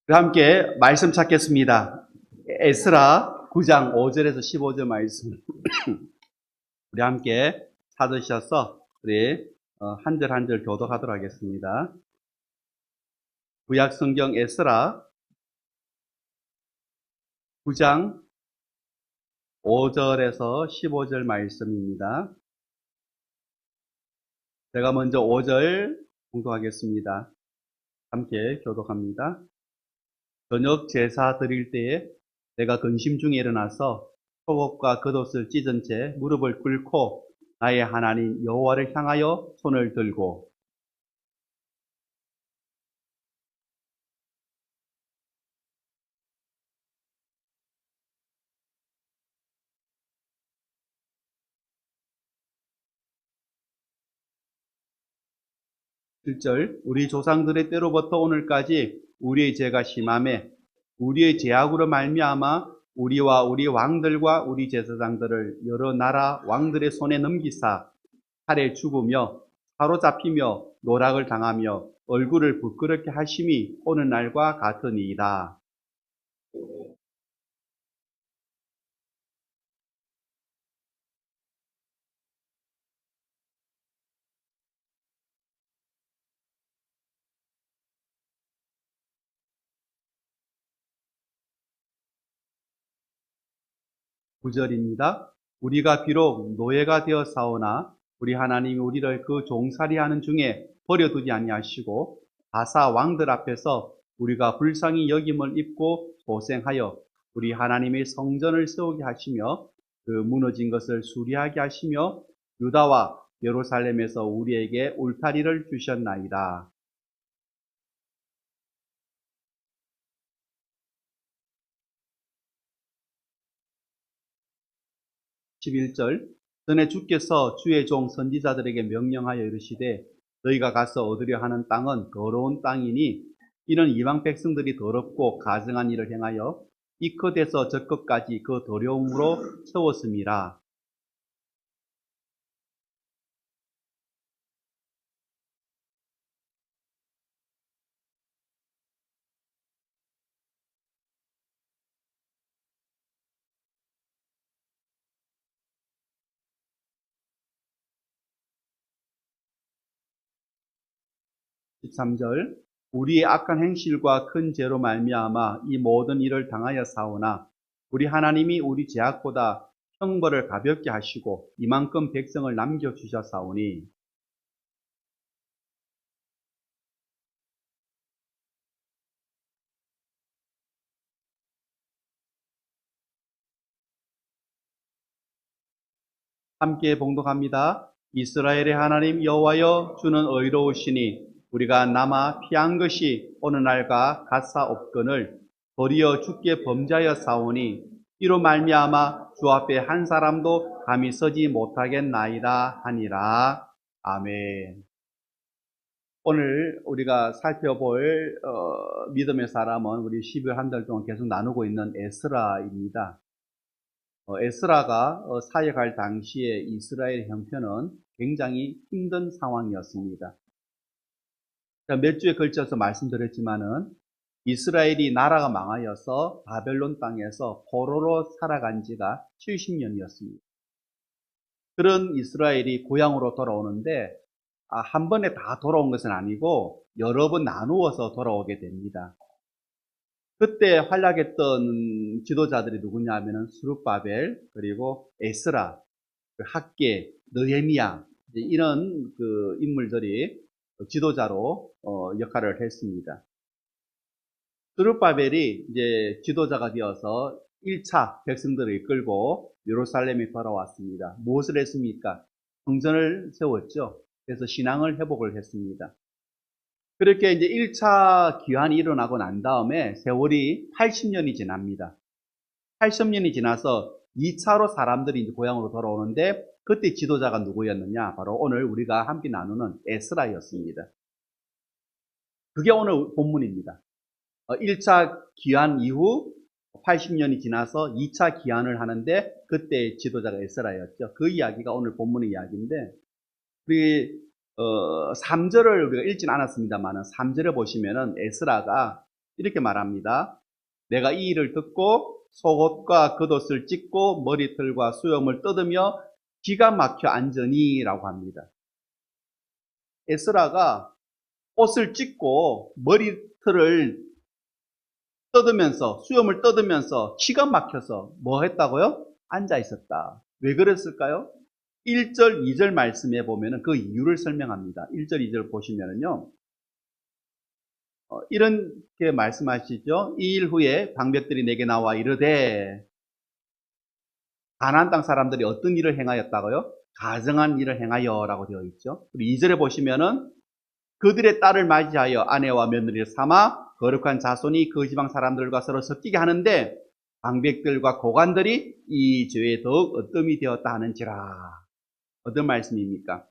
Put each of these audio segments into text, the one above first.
우리 함께 말씀 찾겠습니다. 에스라 9장 5절에서 15절 말씀. 우리 함께 찾으셔서 우리 한 절 한 절 교독하도록 하겠습니다. 구약 성경 에스라 9장 5절에서 15절 말씀입니다. 제가 먼저 5절 공독하겠습니다. 함께 교독합니다. 저녁 제사 드릴 때에 내가 근심 중에 일어나서 속옷과 겉옷을 찢은 채 무릎을 꿇고 나의 하나님 여호와를 향하여 손을 들고 1절 우리 조상들의 때로부터 오늘까지 우리의 죄가 심하매 우리의 죄악으로 말미암아 우리와 우리 왕들과 우리 제사장들을 여러 나라 왕들의 손에 넘기사 칼에 죽으며 사로잡히며 노락을 당하며 얼굴을 부끄럽게 하심이 오늘날과 같으니이다. 9절입니다. 우리가 비록 노예가 되어 싸우나 우리 하나님이 우리를 그 종살이하는 중에 버려두지 아니하시고 바사 왕들 앞에서 우리가 불쌍히 여김을 입고 고생하여 우리 하나님의 성전을 세우게 하시며 그 무너진 것을 수리하게 하시며 유다와 예루살렘에서 우리에게 울타리를 주셨나이다. 11절 전에 주께서 주의 종 선지자들에게 명령하여 이르시되 너희가 가서 얻으려 하는 땅은 더러운 땅이니 이는 이방 백성들이 더럽고 가증한 일을 행하여 이 끝에서 저 끝까지 그 더러움으로 채웠음이라. 13절 우리의 악한 행실과 큰 죄로 말미암아 이 모든 일을 당하여 사오나 우리 하나님이 우리 죄악보다 형벌을 가볍게 하시고 이만큼 백성을 남겨주셨사오니. '함께 봉독합니다. 이스라엘의 하나님 여호와여 주는 의로우시니 우리가 남아 피한 것이 오늘날과 같사옵거늘 도리어 주께 범죄하여 싸우니 이로 말미암아 주 앞에 한 사람도 감히 서지 못하겠나이다 하니라. 아멘. 오늘 우리가 살펴볼 믿음의 사람은 우리 12월 한 달 동안 계속 나누고 있는 에스라입니다. 에스라가 사역할 당시에 이스라엘 형편은 굉장히 힘든 상황이었습니다. 몇 주에 걸쳐서 말씀드렸지만은 이스라엘이 나라가 망하여서 바벨론 땅에서 포로로 살아간 지가 70년이었습니다. 그런 이스라엘이 고향으로 돌아오는데 한 번에 다 돌아온 것은 아니고 여러 번 나누어서 돌아오게 됩니다. 그때 활약했던 지도자들이 누구냐 하면은 스룹바벨, 그리고 에스라, 학계, 느헤미야 이런 그 인물들이 지도자로 역할을 했습니다. 스룹바벨이 이제 지도자가 되어서 1차 백성들을 이끌고 예루살렘에 돌아왔습니다. 무엇을 했습니까? 성전을 세웠죠. 그래서 신앙을 회복을 했습니다. 그렇게 이제 1차 귀환이 일어나고 난 다음에 세월이 80년이 지납니다. 80년이 지나서 2차로 사람들이 이제 고향으로 돌아오는데 그때 지도자가 누구였느냐? 바로 오늘 우리가 함께 나누는 에스라였습니다. 그게 오늘 본문입니다. 1차 귀환 이후 80년이 지나서 2차 귀환을 하는데 그때 지도자가 에스라였죠. 그 이야기가 오늘 본문의 이야기인데 우리 3절을 우리가 읽진 않았습니다만 3절에 보시면은 에스라가 이렇게 말합니다. 내가 이 일을 듣고 속옷과 겉옷을 찢고 머리털과 수염을 뜯으며 기가 막혀 앉으니라고 합니다. 에스라가 옷을 찢고 머리털을 뜯으면서 수염을 뜯으면서 기가 막혀서 뭐 했다고요? 앉아 있었다. 왜 그랬을까요? 1절, 2절 말씀에 보면은 그 이유를 설명합니다. 1절, 2절 보시면은요. 이렇게 말씀하시죠. 이 일 후에 방백들이 내게 나와 이르되, 가나안 땅 사람들이 어떤 일을 행하였다고요? 가증한 일을 행하여라고 되어 있죠. 그리고 2절에 보시면은 그들의 딸을 맞이하여 아내와 며느리를 삼아 거룩한 자손이 그 지방 사람들과 서로 섞이게 하는데 방백들과 고관들이 이 죄에 더욱 어뜸이 되었다 하는지라. 어떤 말씀입니까?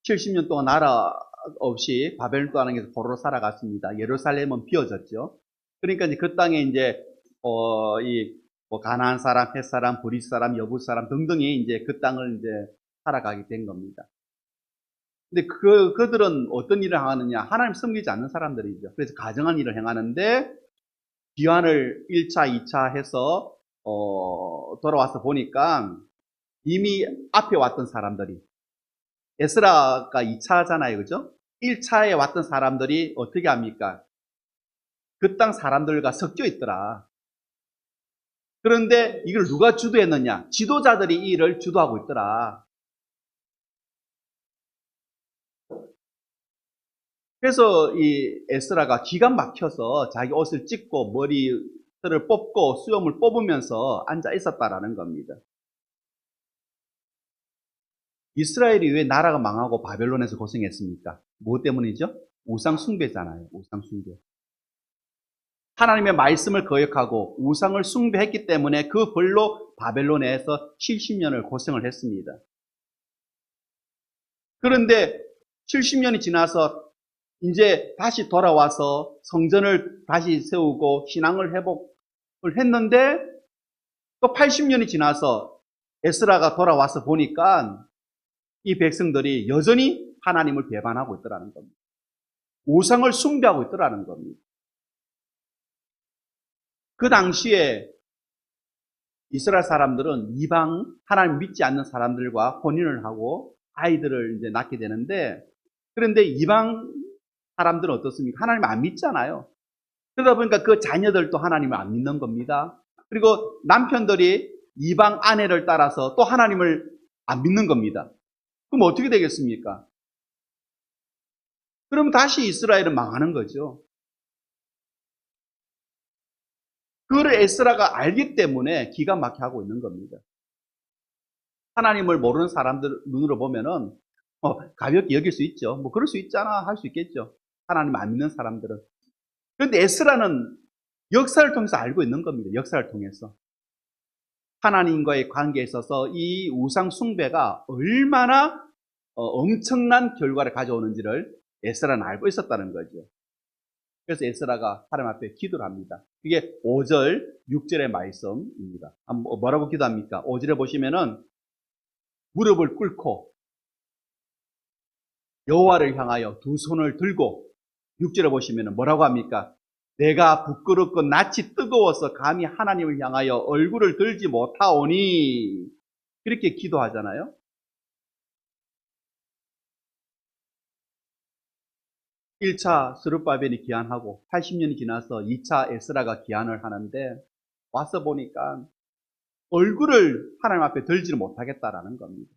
70년 동안 나라 없이 바벨론 땅에서 포로로 살아갔습니다. 예루살렘은 비어졌죠. 그러니까 이제 그 땅에 이제 가나안 사람, 헷 사람, 브릿 사람, 여부 사람 등등이 이제 그 땅을 이제 살아가게 된 겁니다. 근데 그들은 어떤 일을 행하느냐? 하나님 섬기지 않는 사람들이죠. 그래서 가정한 일을 행하는데 귀환을 1차, 2차 해서 돌아와서 보니까 이미 앞에 왔던 사람들이 에스라가 2차잖아요. 그죠? 1차에 왔던 사람들이 어떻게 합니까? 그 땅 사람들과 섞여 있더라. 그런데 이걸 누가 주도했느냐? 지도자들이 이 일을 주도하고 있더라. 그래서 이 에스라가 기가 막혀서 자기 옷을 찢고 머리털을 뽑고 수염을 뽑으면서 앉아 있었다라는 겁니다. 이스라엘이 왜 나라가 망하고 바벨론에서 고생했습니까? 무엇 때문이죠? 우상 숭배잖아요. 우상 숭배. 하나님의 말씀을 거역하고 우상을 숭배했기 때문에 그 벌로 바벨론에서 70년을 고생을 했습니다. 그런데 70년이 지나서 이제 다시 돌아와서 성전을 다시 세우고 신앙을 회복을 했는데 또 80년이 지나서 에스라가 돌아와서 보니까 이 백성들이 여전히 하나님을 배반하고 있더라는 겁니다. 우상을 숭배하고 있더라는 겁니다. 그 당시에 이스라엘 사람들은 이방 하나님 믿지 않는 사람들과 혼인을 하고 아이들을 이제 낳게 되는데, 그런데 이방 사람들은 어떻습니까? 하나님 안 믿잖아요. 그러다 보니까 그 자녀들도 하나님을 안 믿는 겁니다. 그리고 남편들이 이방 아내를 따라서 또 하나님을 안 믿는 겁니다. 그럼 어떻게 되겠습니까? 그럼 다시 이스라엘은 망하는 거죠. 그걸 에스라가 알기 때문에 기가 막히게 하고 있는 겁니다. 하나님을 모르는 사람들 눈으로 보면은 가볍게 여길 수 있죠. 뭐 그럴 수 있잖아 할 수 있겠죠. 하나님 안 믿는 사람들은. 그런데 에스라는 역사를 통해서 알고 있는 겁니다. 역사를 통해서. 하나님과의 관계에 있어서 이 우상 숭배가 얼마나 엄청난 결과를 가져오는지를 에스라는 알고 있었다는 거죠. 그래서 에스라가 하나님 앞에 기도를 합니다. 이게 5절, 6절의 말씀입니다. 뭐라고 기도합니까? 5절에 보시면은 무릎을 꿇고 여호와를 향하여 두 손을 들고, 6절에 보시면은 뭐라고 합니까? 내가 부끄럽고 낯이 뜨거워서 감히 하나님을 향하여 얼굴을 들지 못하오니, 그렇게 기도하잖아요. 1차 스룹바벨이 기한하고 80년이 지나서 2차 에스라가 기한을 하는데 와서 보니까 얼굴을 하나님 앞에 들지를 못하겠다라는 겁니다.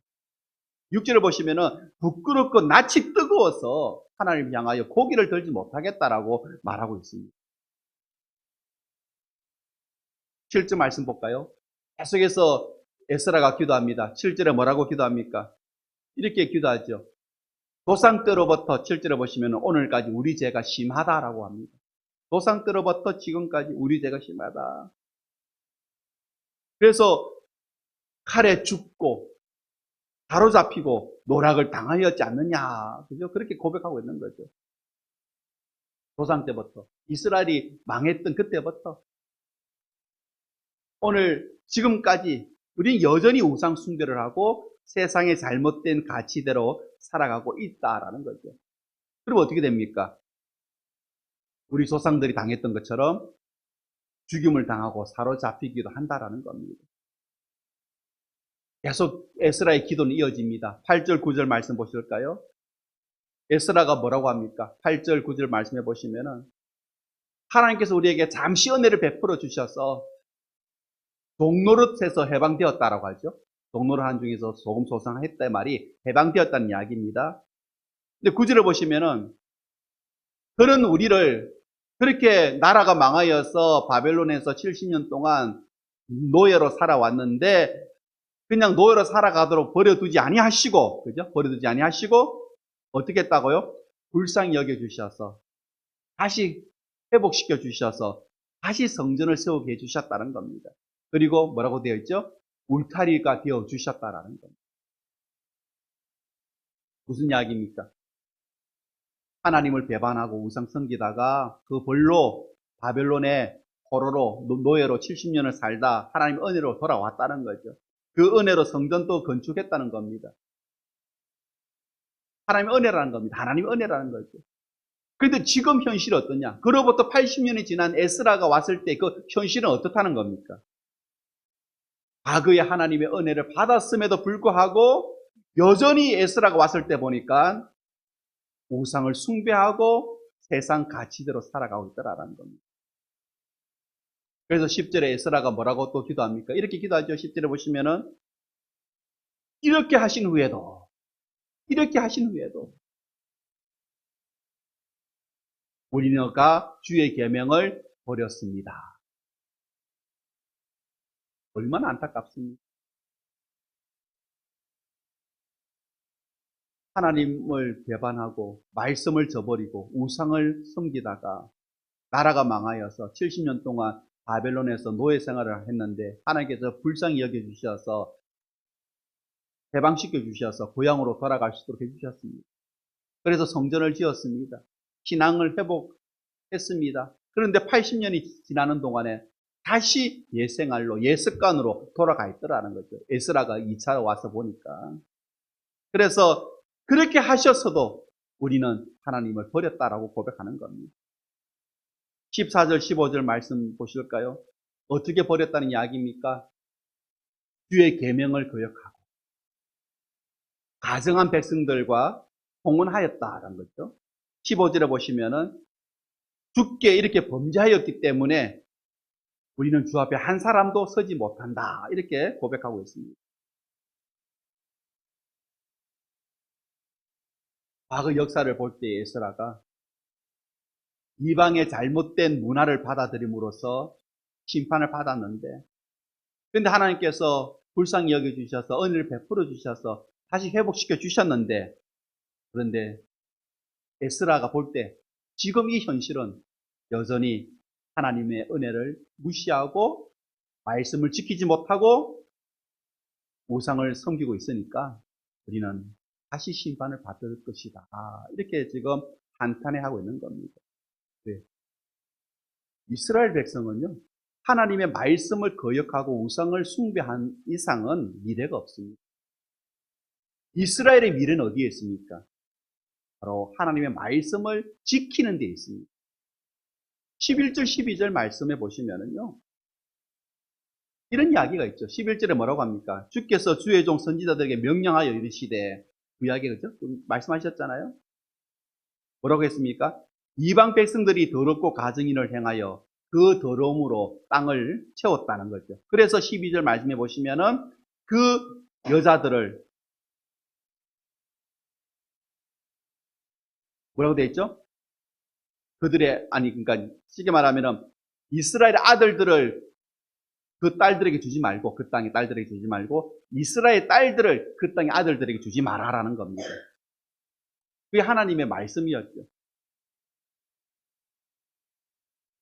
6절을 보시면은 부끄럽고 낯이 뜨거워서 하나님을 향하여 고개를 들지 못하겠다라고 말하고 있습니다. 7절 말씀 볼까요? 계속해서 에스라가 기도합니다. 7절에 뭐라고 기도합니까? 이렇게 기도하죠. 조상 때로부터 7절에 보시면 오늘까지 우리 죄가 심하다라고 합니다. 조상 때로부터 지금까지 우리 죄가 심하다. 그래서 칼에 죽고 바로잡히고 노락을 당하였지 않느냐. 그죠? 그렇게 고백하고 있는 거죠. 조상 때부터. 이스라엘이 망했던 그때부터. 오늘 지금까지 우리는 여전히 우상 숭배를 하고 세상의 잘못된 가치대로 살아가고 있다라는 거죠. 그럼 어떻게 됩니까? 우리 조상들이 당했던 것처럼 죽임을 당하고 사로잡히기도 한다라는 겁니다. 계속 에스라의 기도는 이어집니다. 8절, 9절 말씀 보실까요? 에스라가 뭐라고 합니까? 8절, 9절 말씀해 보시면은 하나님께서 우리에게 잠시 은혜를 베풀어 주셔서 종노릇에서 해방되었다라고 하죠. 종노릇 한 중에서 소금 소상했다 말이 해방되었다는 이야기입니다. 근데 9절을 보시면은 그런 우리를 그렇게 나라가 망하여서 바벨론에서 70년 동안 노예로 살아왔는데 그냥 노예로 살아가도록 버려두지 아니하시고, 그죠? 버려두지 아니하시고 어떻게 했다고요? 불쌍히 여겨주셔서 다시 회복시켜 주셔서 다시 성전을 세우게 해주셨다는 겁니다. 그리고 뭐라고 되어 있죠? 울타리가 되어 주셨다라는 겁니다. 무슨 이야기입니까? 하나님을 배반하고 우상 섬기다가 그 벌로 바벨론의 포로로 노예로 70년을 살다 하나님 은혜로 돌아왔다는 거죠. 그 은혜로 성전도 건축했다는 겁니다. 하나님의 은혜라는 겁니다. 하나님의 은혜라는 거죠. 그런데 지금 현실은 어떠냐? 그로부터 80년이 지난 에스라가 왔을 때 그 현실은 어떻다는 겁니까? 과거에 하나님의 은혜를 받았음에도 불구하고 여전히 에스라가 왔을 때 보니까 우상을 숭배하고 세상 가치대로 살아가고 있더라는 겁니다. 그래서 10절에 에스라가 뭐라고 또 기도합니까? 이렇게 기도하죠. 10절에 보시면은 이렇게 하신 후에도 우리가 주의 계명을 버렸습니다. 얼마나 안타깝습니까? 하나님을 배반하고 말씀을 저버리고 우상을 섬기다가 나라가 망하여서 70년 동안 바벨론에서 노예 생활을 했는데 하나님께서 불쌍히 여겨주셔서 해방시켜 주셔서 고향으로 돌아갈 수 있도록 해주셨습니다. 그래서 성전을 지었습니다. 신앙을 회복했습니다. 그런데 80년이 지나는 동안에 다시 옛생활로 옛습관으로 돌아가 있더라는 거죠. 에스라가 2차 와서 보니까. 그래서 그렇게 하셨어도 우리는 하나님을 버렸다라고 고백하는 겁니다. 14절, 15절 말씀 보실까요? 어떻게 버렸다는 이야기입니까? 주의 계명을 거역하고 가정한 백성들과 통혼하였다라는 거죠. 15절에 보시면은 주께 이렇게 범죄하였기 때문에 우리는 주 앞에 한 사람도 서지 못한다. 이렇게 고백하고 있습니다. 과거 역사를 볼 때 에스라가 이방의 잘못된 문화를 받아들임으로써 심판을 받았는데 그런데 하나님께서 불쌍히 여겨주셔서 은혜를 베풀어 주셔서 다시 회복시켜 주셨는데 그런데 에스라가 볼 때 지금 이 현실은 여전히 하나님의 은혜를 무시하고 말씀을 지키지 못하고 우상을 섬기고 있으니까 우리는 다시 심판을 받을 것이다. 이렇게 지금 한탄해하고 있는 겁니다. 네. 이스라엘 백성은요, 하나님의 말씀을 거역하고 우상을 숭배한 이상은 미래가 없습니다. 이스라엘의 미래는 어디에 있습니까? 바로 하나님의 말씀을 지키는 데 있습니다. 11절, 12절 말씀해 보시면은요, 이런 이야기가 있죠. 11절에 뭐라고 합니까? 주께서 주의 종 선지자들에게 명령하여 이르시되, 그 이야기 그죠? 말씀하셨잖아요. 뭐라고 했습니까? 이방 백성들이 더럽고 가증인을 행하여 그 더러움으로 땅을 채웠다는 거죠. 그래서 12절 말씀해 보시면은 그 여자들을 뭐라고 되어 있죠? 그러니까 쉽게 말하면은 이스라엘 아들들을 그 딸들에게 주지 말고, 그 땅의 딸들에게 주지 말고, 이스라엘 딸들을 그 땅의 아들들에게 주지 말아라는 겁니다. 그게 하나님의 말씀이었죠.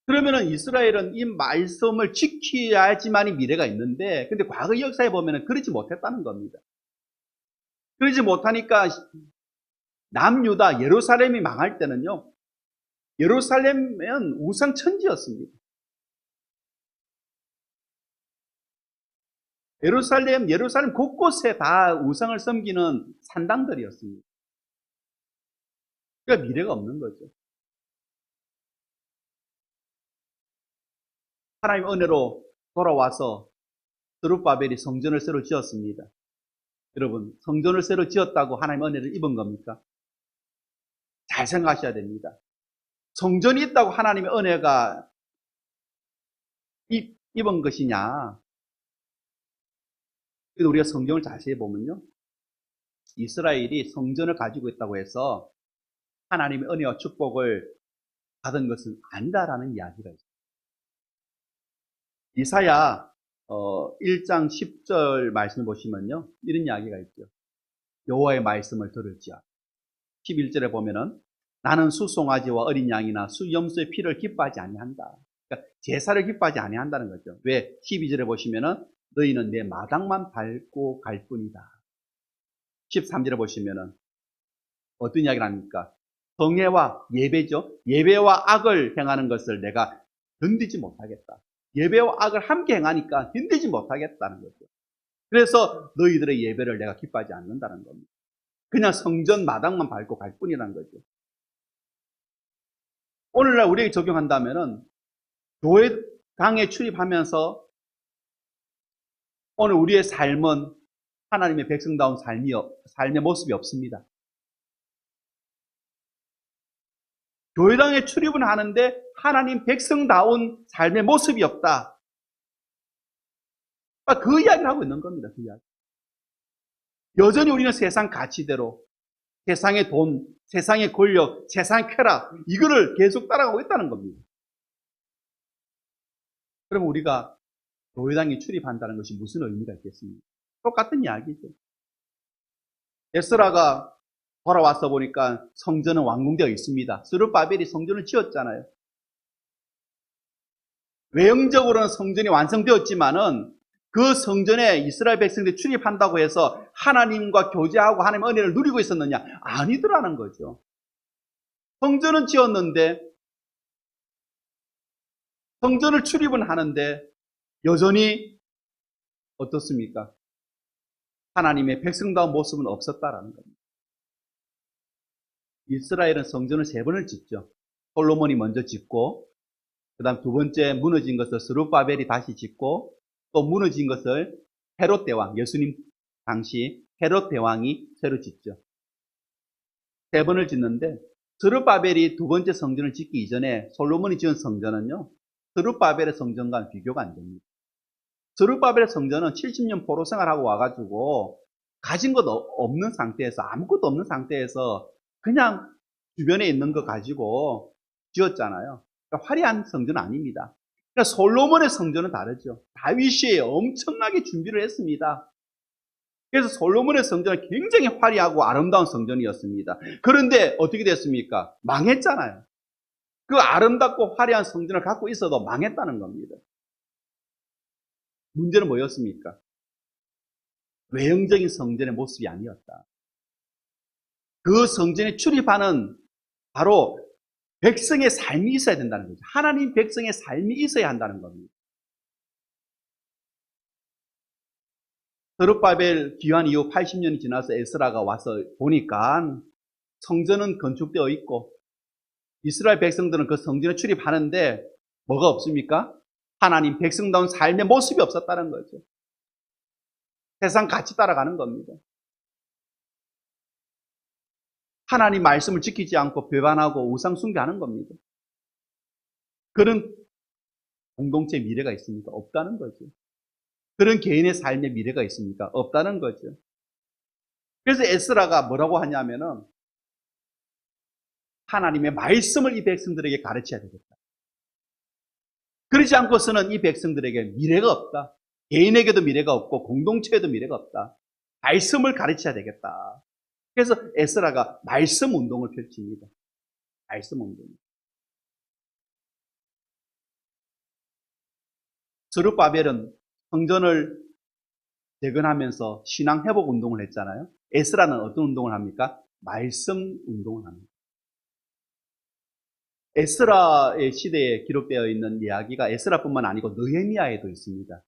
그러면은 이스라엘은 이 말씀을 지켜야지만이 미래가 있는데, 근데 과거 역사에 보면은 그러지 못했다는 겁니다. 그러지 못하니까 남유다, 예루살렘이 망할 때는요, 예루살렘은 우상천지였습니다. 예루살렘 곳곳에 다 우상을 섬기는 산당들이었습니다. 그러니까 미래가 없는 거죠. 하나님의 은혜로 돌아와서 스룹바벨이 성전을 새로 지었습니다. 여러분, 성전을 새로 지었다고 하나님의 은혜를 입은 겁니까? 잘 생각하셔야 됩니다. 성전이 있다고 하나님의 은혜가 입은 것이냐? 그래도 우리가 성경을 자세히 보면요, 이스라엘이 성전을 가지고 있다고 해서 하나님의 은혜와 축복을 받은 것은 아니다라는 이야기가 있습니다. 이사야 1장 10절 말씀을 보시면요, 이런 이야기가 있죠. 여호와의 말씀을 들을지어다. 11절에 보면은 나는 수송아지와 어린 양이나 수염소의 피를 기뻐하지 아니한다. 그러니까 제사를 기뻐하지 아니한다는 거죠. 왜? 12절에 보시면은 너희는 내 마당만 밟고 갈 뿐이다. 13절에 보시면은 어떤 이야기를 합니까? 성애와 예배죠. 예배와 악을 행하는 것을 내가 견디지 못하겠다. 예배와 악을 함께 행하니까 견디지 못하겠다는 거죠. 그래서 너희들의 예배를 내가 기뻐하지 않는다는 겁니다. 그냥 성전 마당만 밟고 갈 뿐이라는 거죠. 오늘날 우리에게 적용한다면은 교회당에 출입하면서 오늘 우리의 삶은 하나님의 백성다운 삶의 모습이 없습니다. 교회당에 출입은 하는데 하나님 백성다운 삶의 모습이 없다. 그 이야기를 하고 있는 겁니다. 그 이야기. 여전히 우리는 세상 가치대로 세상의 돈, 세상의 권력, 세상의 쾌락 이거를 계속 따라가고 있다는 겁니다. 그럼 우리가 교회당에 출입한다는 것이 무슨 의미가 있겠습니까? 똑같은 이야기죠. 에스라가 돌아와서 보니까 성전은 완공되어 있습니다. 스룹바벨이 성전을 지었잖아요. 외형적으로는 성전이 완성되었지만은 그 성전에 이스라엘 백성들이 출입한다고 해서 하나님과 교제하고 하나님의 은혜를 누리고 있었느냐? 아니더라는 거죠. 성전은 지었는데 성전을 출입은 하는데 여전히 어떻습니까? 하나님의 백성다운 모습은 없었다라는 겁니다. 이스라엘은 성전을 3번을 짓죠. 솔로몬이 먼저 짓고 그 다음 두 번째 무너진 것을 스룹바벨이 다시 짓고 또 무너진 것을 헤롯 대왕, 예수님 당시 헤롯 대왕이 새로 짓죠. 3번을 짓는데 스룹바벨이 두 번째 성전을 짓기 이전에 솔로몬이 지은 성전은요, 스룹바벨의 성전과는 비교가 안 됩니다. 스룹바벨의 성전은 70년 포로 생활하고 와가지고 가진 것 없는 상태에서 아무것도 없는 상태에서 그냥 주변에 있는 거 가지고 지었잖아요. 그러니까 화려한 성전은 아닙니다. 그러니까 솔로몬의 성전은 다르죠. 다윗이 엄청나게 준비를 했습니다. 그래서 솔로몬의 성전은 굉장히 화려하고 아름다운 성전이었습니다. 그런데 어떻게 됐습니까? 망했잖아요. 그 아름답고 화려한 성전을 갖고 있어도 망했다는 겁니다. 문제는 뭐였습니까? 외형적인 성전의 모습이 아니었다. 그 성전에 출입하는 바로 백성의 삶이 있어야 된다는 거죠. 하나님 백성의 삶이 있어야 한다는 겁니다. 스룹바벨 귀환 이후 80년이 지나서 에스라가 와서 보니까 성전은 건축되어 있고 이스라엘 백성들은 그 성전에 출입하는데 뭐가 없습니까? 하나님 백성다운 삶의 모습이 없었다는 거죠. 세상 같이 따라가는 겁니다. 하나님 말씀을 지키지 않고 배반하고 우상 숭배하는 겁니다. 그런 공동체의 미래가 있습니까? 없다는 거죠. 그런 개인의 삶의 미래가 있습니까? 없다는 거죠. 그래서 에스라가 뭐라고 하냐면은 하나님의 말씀을 이 백성들에게 가르쳐야 되겠다. 그러지 않고서는 이 백성들에게 미래가 없다. 개인에게도 미래가 없고 공동체에도 미래가 없다. 말씀을 가르쳐야 되겠다. 그래서 에스라가 말씀 운동을 펼칩니다. 말씀 운동. 스룹바벨은 성전을 재건하면서 신앙 회복 운동을 했잖아요. 에스라는 어떤 운동을 합니까? 말씀 운동을 합니다. 에스라의 시대에 기록되어 있는 이야기가 에스라뿐만 아니고 느헤미야에도 있습니다.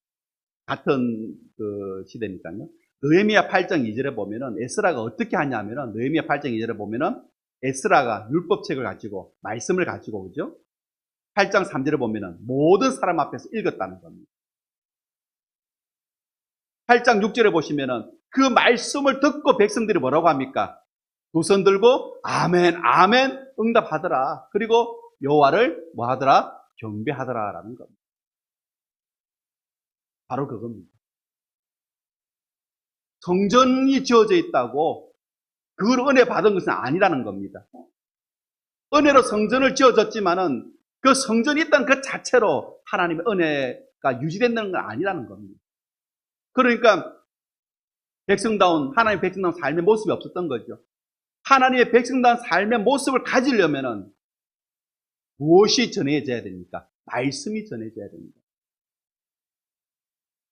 같은 그 시대니까요. 느헤미야 8장 2절에 보면은 에스라가 어떻게 하냐면은 느헤미야 8장 2절에 보면은 에스라가 율법책을 가지고 말씀을 가지고 그죠? 8장 3절에 보면은 모든 사람 앞에서 읽었다는 겁니다. 8장 6절에 보시면은 그 말씀을 듣고 백성들이 뭐라고 합니까? 두 손 들고 아멘 아멘 응답하더라. 그리고 여호와를 뭐 하더라? 경배하더라라는 겁니다. 바로 그겁니다. 성전이 지어져 있다고 그걸 은혜 받은 것은 아니라는 겁니다. 은혜로 성전을 지어졌지만은 그 성전이 있다는 그 자체로 하나님의 은혜가 유지된다는 건 아니라는 겁니다. 그러니까 하나님의 백성다운 삶의 모습이 없었던 거죠. 하나님의 백성다운 삶의 모습을 가지려면은 무엇이 전해져야 됩니까? 말씀이 전해져야 됩니다.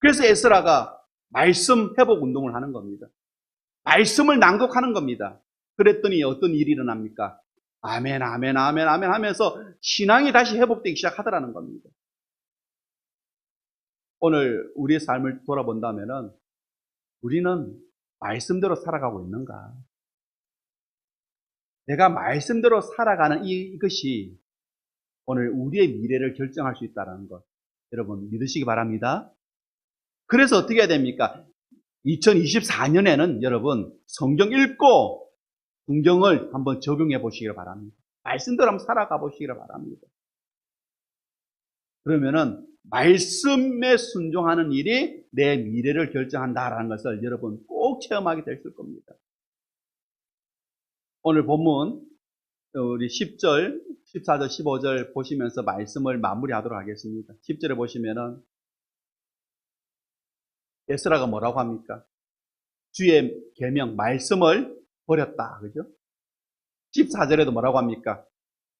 그래서 에스라가 말씀 회복 운동을 하는 겁니다. 말씀을 낭독하는 겁니다. 그랬더니 어떤 일이 일어납니까? 아멘, 아멘, 아멘, 아멘 하면서 신앙이 다시 회복되기 시작하더라는 겁니다. 오늘 우리의 삶을 돌아본다면은 우리는 말씀대로 살아가고 있는가? 내가 말씀대로 살아가는 이것이 오늘 우리의 미래를 결정할 수 있다는 것. 여러분 믿으시기 바랍니다. 그래서 어떻게 해야 됩니까? 2024년에는 여러분 성경 읽고 성경을 한번 적용해 보시기를 바랍니다. 말씀대로 한번 살아가 보시기를 바랍니다. 그러면은 말씀에 순종하는 일이 내 미래를 결정한다라는 것을 여러분 꼭 체험하게 되실 겁니다. 오늘 본문 우리 10절, 14절, 15절 보시면서 말씀을 마무리하도록 하겠습니다. 10절에 보시면은 에스라가 뭐라고 합니까? 주의 계명, 말씀을 버렸다. 그죠? 14절에도 뭐라고 합니까?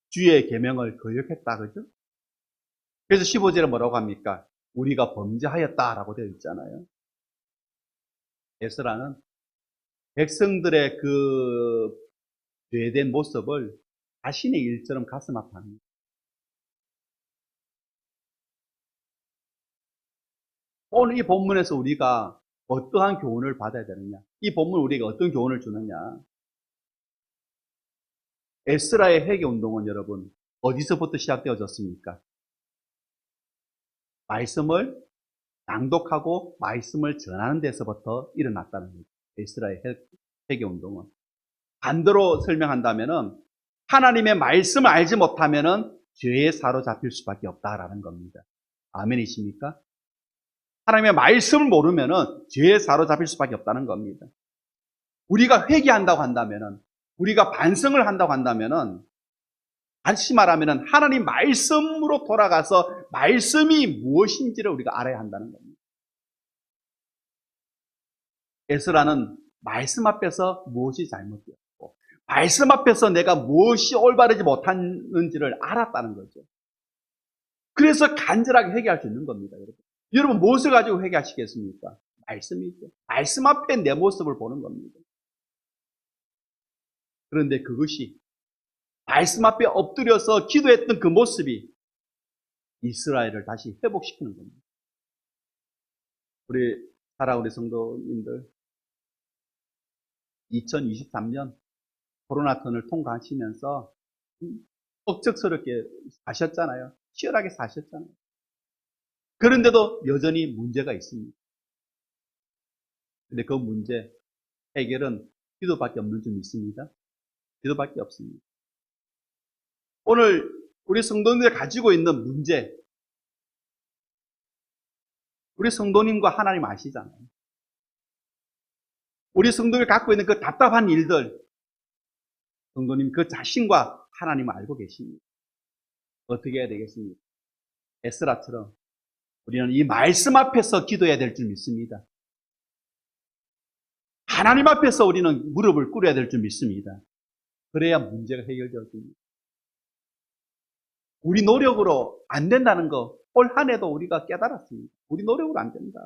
주의 계명을 거역했다. 그죠? 그래서 15절에 뭐라고 합니까? 우리가 범죄하였다라고 되어 있잖아요. 에스라는 백성들의 그 죄된 모습을 자신의 일처럼 가슴 아파합니다. 오늘 이 본문에서 우리가 어떠한 교훈을 받아야 되느냐? 이 본문 우리가 어떤 교훈을 주느냐? 에스라의 회개 운동은 여러분 어디서부터 시작되어졌습니까? 말씀을 낭독하고 말씀을 전하는 데서부터 일어났다는 거죠. 에스라의 회개 운동은. 반대로 설명한다면은 하나님의 말씀을 알지 못하면은 죄에 사로잡힐 수밖에 없다라는 겁니다. 아멘이십니까? 하나님의 말씀을 모르면은 죄에 사로잡힐 수밖에 없다는 겁니다. 우리가 회개한다고 한다면은 우리가 반성을 한다고 한다면은 다시 말하면은 하나님 말씀으로 돌아가서 말씀이 무엇인지를 우리가 알아야 한다는 겁니다. 에스라는 말씀 앞에서 무엇이 잘못되었고 말씀 앞에서 내가 무엇이 올바르지 못했는지를 알았다는 거죠. 그래서 간절하게 회개할 수 있는 겁니다. 여러분, 여러분 무엇을 가지고 회개하시겠습니까? 말씀이죠. 말씀 앞에 내 모습을 보는 겁니다. 그런데 그것이 말씀 앞에 엎드려서 기도했던 그 모습이 이스라엘을 다시 회복시키는 겁니다. 우리 성도님들 2023년 코로나 턴을 통과하시면서 억척스럽게 사셨잖아요. 치열하게 사셨잖아요. 그런데도 여전히 문제가 있습니다. 근데 그 문제 해결은 기도밖에 없는 줄 믿습니다. 기도밖에 없습니다. 오늘 우리 성도님들이 가지고 있는 문제, 우리 성도님과 하나님 아시잖아요. 우리 성도님이 갖고 있는 그 답답한 일들, 성도님 그 자신과 하나님을 알고 계십니다. 어떻게 해야 되겠습니까? 에스라처럼 우리는 이 말씀 앞에서 기도해야 될 줄 믿습니다. 하나님 앞에서 우리는 무릎을 꿇어야 될 줄 믿습니다. 그래야 문제가 해결되어집니다. 우리 노력으로 안 된다는 거 올 한 해도 우리가 깨달았습니다. 우리 노력으로 안 된다.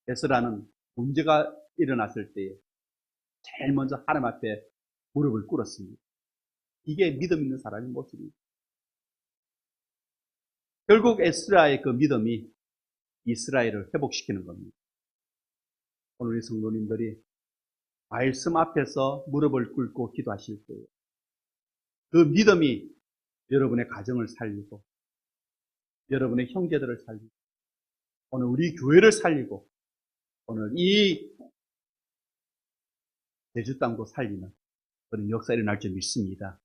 에스라는 문제가 일어났을 때에 제일 먼저 하나님 앞에 무릎을 꿇었습니다. 이게 믿음 있는 사람의 모습입니다. 결국 에스라의 그 믿음이 이스라엘을 회복시키는 겁니다. 오늘 우리 성도님들이 말씀 앞에서 무릎을 꿇고 기도하실 거예요. 그 믿음이 여러분의 가정을 살리고 여러분의 형제들을 살리고 오늘 우리 교회를 살리고 오늘 이 제주 땅도 살리는 그런 역사가 일어날 줄 믿습니다.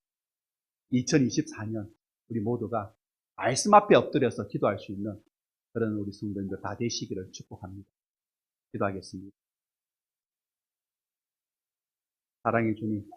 2024년 우리 모두가 말씀 앞에 엎드려서 기도할 수 있는 그런 우리 성도님들 다 되시기를 축복합니다. 기도하겠습니다. 사랑의 주님,